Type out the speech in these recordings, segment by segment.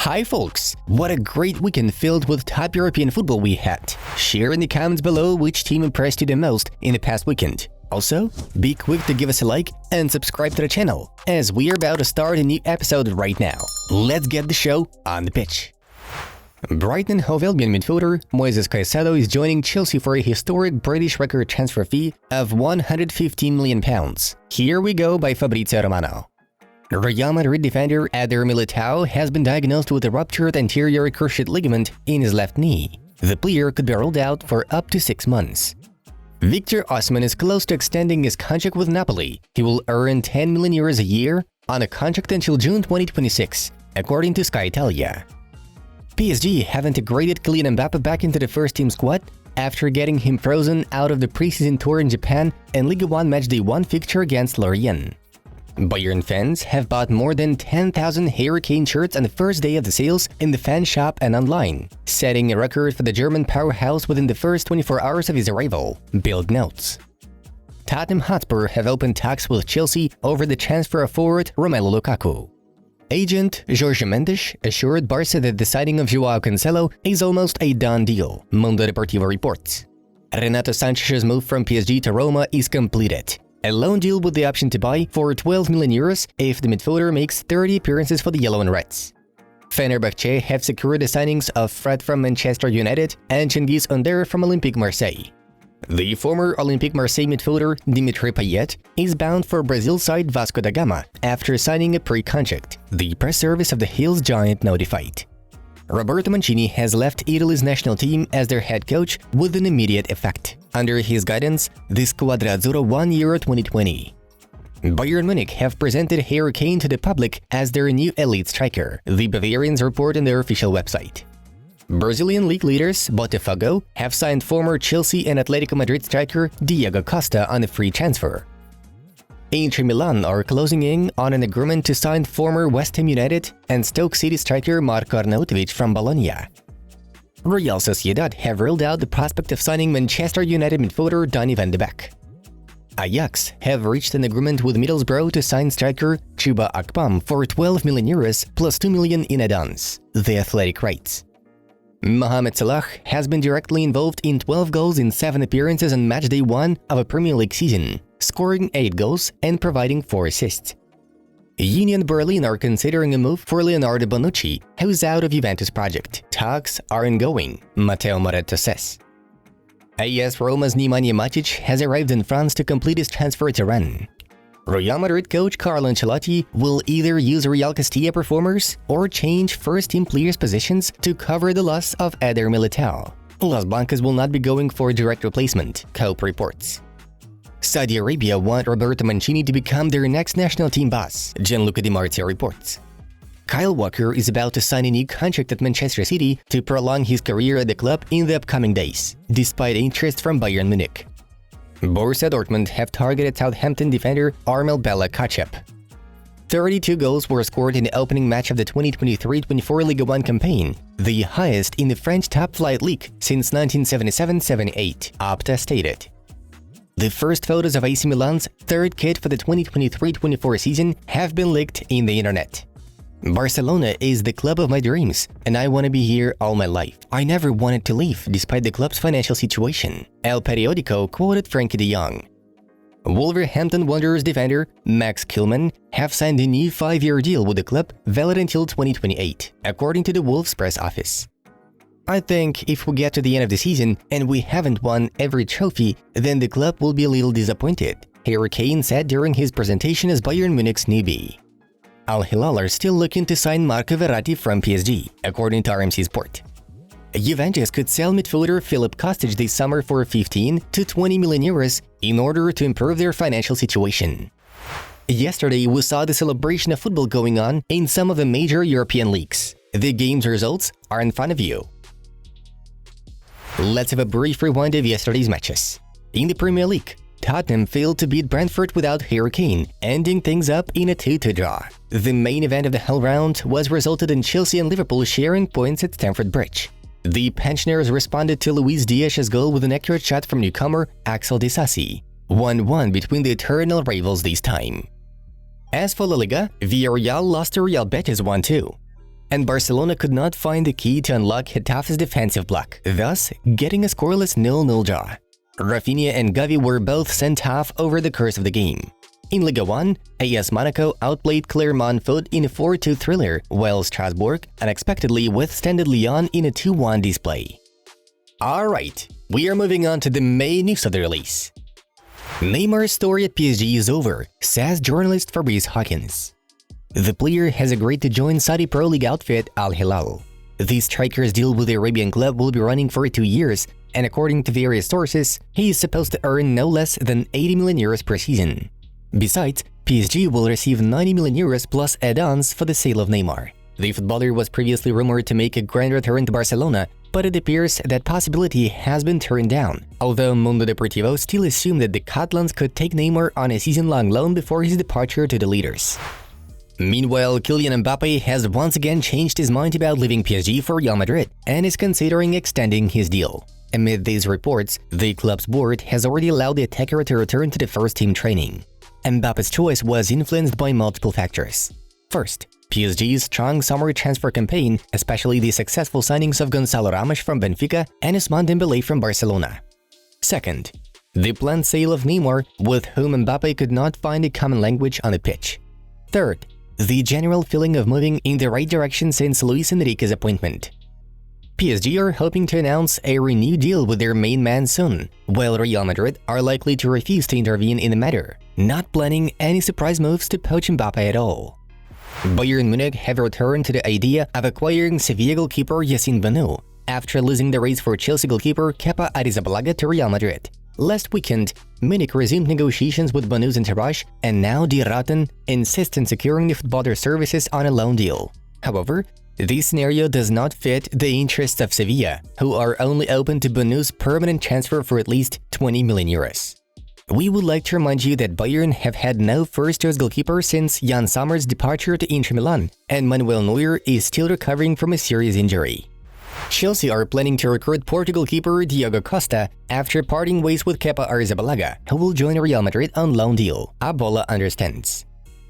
Hi folks! What a great weekend filled with top European football we had. Share in the comments below which team impressed you the most in the past weekend. Also, be quick to give us a like and subscribe to the channel, as we are about to start a new episode right now. Let's get the show on the pitch. Brighton Hove Albion midfielder Moises Caicedo is joining Chelsea for a historic British record transfer fee of £115 million. Here we go by Fabrizio Romano. Real Madrid defender Eder Militao has been diagnosed with a ruptured anterior cruciate ligament in his left knee. The player could be ruled out for up to 6 months. Victor Osimhen is close to extending his contract with Napoli. He will earn €10 million a year on a contract until June 2026, according to Sky Italia. PSG have integrated Kylian Mbappe back into the first-team squad after getting him frozen out of the preseason tour in Japan and Ligue 1 Matchday 1 fixture against Lorient. Bayern fans have bought more than 10,000 Harry Kane shirts on the first day of the sales in the fan shop and online, setting a record for the German powerhouse within the first 24 hours of his arrival, Bild notes. Tottenham Hotspur have opened talks with Chelsea over the transfer of forward Romelu Lukaku. Agent Jorge Mendes assured Barca that the signing of Joao Cancelo is almost a done deal, Mundo Deportivo reports. Renato Sanchez's move from PSG to Roma is completed. A loan deal with the option to buy for €12 million if the midfielder makes 30 appearances for the Yellow and Reds. Fenerbahce have secured the signings of Fred from Manchester United and Cengiz Under from Olympique Marseille. The former Olympique Marseille midfielder Dimitri Payet is bound for Brazil side Vasco da Gama after signing a pre-contract, the press service of the Hills giant notified. Roberto Mancini has left Italy's national team as their head coach with an immediate effect. Under his guidance, the Squadra Azzurra won Euro 2020. Bayern Munich have presented Harry Kane to the public as their new elite striker, the Bavarians report on their official website. Brazilian league leaders Botafogo have signed former Chelsea and Atletico Madrid striker Diego Costa on a free transfer. Inter Milan are closing in on an agreement to sign former West Ham United and Stoke City striker Marko Arnautovic from Bologna. Real Sociedad have ruled out the prospect of signing Manchester United midfielder Donny van de Beek. Ajax have reached an agreement with Middlesbrough to sign striker Chuba Akpom for €12 million plus €2 million in add-ons, The Athletic writes. Mohamed Salah has been directly involved in 12 goals in 7 appearances on matchday 1 of a Premier League season, scoring 8 goals and providing 4 assists. Union Berlin are considering a move for Leonardo Bonucci, who's out of Juventus project. Talks are ongoing, Matteo Moretto says. AS Roma's Nemanja Matic has arrived in France to complete his transfer to Rennes. Real Madrid coach Carlo Ancelotti will either use Real Castilla performers or change first-team players' positions to cover the loss of Eder Militao. Las Blancas will not be going for a direct replacement, Cope reports. Saudi Arabia want Roberto Mancini to become their next national team boss, Gianluca Di Marzio reports. Kyle Walker is about to sign a new contract at Manchester City to prolong his career at the club in the upcoming days, despite interest from Bayern Munich. Borussia Dortmund have targeted Southampton defender Armel Bella Kotchap. 32 goals were scored in the opening match of the 2023-24 Ligue 1 campaign, the highest in the French top-flight league since 1977-78, Opta stated. The first photos of AC Milan's third kit for the 2023-24 season have been leaked in the internet. Barcelona is the club of my dreams, and I want to be here all my life. I never wanted to leave despite the club's financial situation, El Periódico quoted Frankie de Jong. Wolverhampton Wanderers defender Max Kilman have signed a new 5-year deal with the club valid until 2028, according to the Wolves press office. I think if we get to the end of the season and we haven't won every trophy, then the club will be a little disappointed, Harry Kane said during his presentation as Bayern Munich's newbie. Al Hilal are still looking to sign Marco Verratti from PSG, according to RMC Sport. Juventus could sell midfielder Filip Kostic this summer for €15 to €20 million in order to improve their financial situation. Yesterday, we saw the celebration of football going on in some of the major European leagues. The game's results are in front of you. Let's have a brief rewind of yesterday's matches. In the Premier League, Tottenham failed to beat Brentford without Harry Kane, ending things up in a 2-2 draw. The main event of the whole round was resulted in Chelsea and Liverpool sharing points at Stamford Bridge. The pensioners responded to Luis Diaz's goal with an accurate shot from newcomer Axel Disasi. 1-1 between the eternal rivals this time. As for La Liga, Villarreal lost to Real Betis 1-2. and Barcelona could not find the key to unlock Getafe's defensive block, thus getting a scoreless 0-0 draw. Rafinha and Gavi were both sent off over the course of the game. In Ligue 1, AS Monaco outplayed Clermont Foot in a 4-2 thriller, while Strasbourg unexpectedly withstood Lyon in a 2-1 display. Alright, we are moving on to the main news of the release. Neymar's story at PSG is over, says journalist Fabrice Hawkins. The player has agreed to join Saudi Pro League outfit Al Hilal. The striker's deal with the Arabian club will be running for 2 years, and according to various sources, he is supposed to earn no less than 80 million euros per season. Besides, PSG will receive 90 million euros plus add-ons for the sale of Neymar. The footballer was previously rumored to make a grand return to Barcelona, but it appears that possibility has been turned down, although Mundo Deportivo still assumed that the Catalans could take Neymar on a season-long loan before his departure to the leaders. Meanwhile, Kylian Mbappe has once again changed his mind about leaving PSG for Real Madrid and is considering extending his deal. Amid these reports, the club's board has already allowed the attacker to return to the first-team training. Mbappe's choice was influenced by multiple factors. First, PSG's strong summer transfer campaign, especially the successful signings of Gonçalo Ramos from Benfica and Ousmane Dembélé from Barcelona. Second, the planned sale of Neymar, with whom Mbappe could not find a common language on the pitch. Third, the general feeling of moving in the right direction since Luis Enrique's appointment. PSG are hoping to announce a renewed deal with their main man soon, while Real Madrid are likely to refuse to intervene in the matter, not planning any surprise moves to poach Mbappe at all. Bayern Munich have returned to the idea of acquiring Sevilla goalkeeper Yassine Bonu after losing the race for Chelsea goalkeeper Kepa Arrizabalaga to Real Madrid. Last weekend, Munich resumed negotiations with Bonu's entourage, and now Die Roten insist on securing the footballer's services on a loan deal. However, this scenario does not fit the interests of Sevilla, who are only open to Bonu's permanent transfer for at least 20 million euros. We would like to remind you that Bayern have had no first-choice goalkeeper since Jan Sommer's departure to Inter Milan, and Manuel Neuer is still recovering from a serious injury. Chelsea are planning to recruit Portugal keeper Diogo Costa after parting ways with Kepa Arrizabalaga, who will join Real Madrid on loan deal, A Bola understands.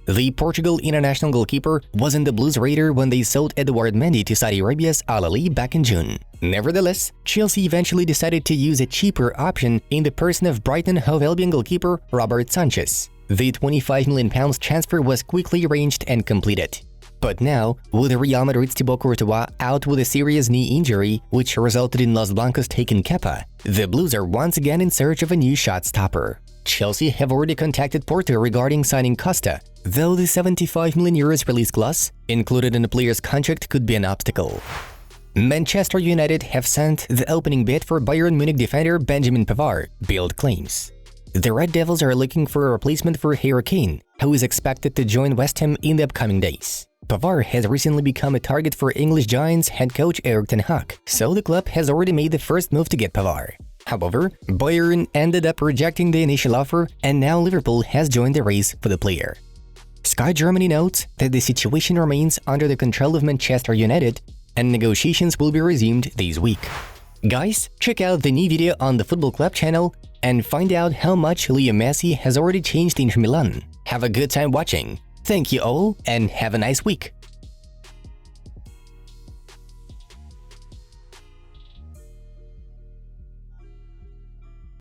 The Portugal international goalkeeper was in the Blues' radar when they sold Eduard Mendy to Saudi Arabia's Al Ahly back in June. Nevertheless, Chelsea eventually decided to use a cheaper option in the person of Brighton Hove Albion goalkeeper Robert Sanchez. The £25 million transfer was quickly arranged and completed. But now, with Real Madrid's Thibaut Courtois out with a serious knee injury, which resulted in Los Blancos taking Kepa, the Blues are once again in search of a new shot stopper. Chelsea have already contacted Porto regarding signing Costa, though the 75 million euros release clause included in the player's contract could be an obstacle. Manchester United have sent the opening bid for Bayern Munich defender Benjamin Pavard, Bild claims. The Red Devils are looking for a replacement for Harry Kane, who is expected to join West Ham in the upcoming days. Pavard has recently become a target for English Giants head coach Erik ten Hag, so the club has already made the first move to get Pavard. However, Bayern ended up rejecting the initial offer, and now Liverpool has joined the race for the player. Sky Germany notes that the situation remains under the control of Manchester United, and negotiations will be resumed this week. Guys, check out the new video on the Football Club channel and find out how much Leo Messi has already changed Inter Milan. Have a good time watching. Thank you all, and have a nice week.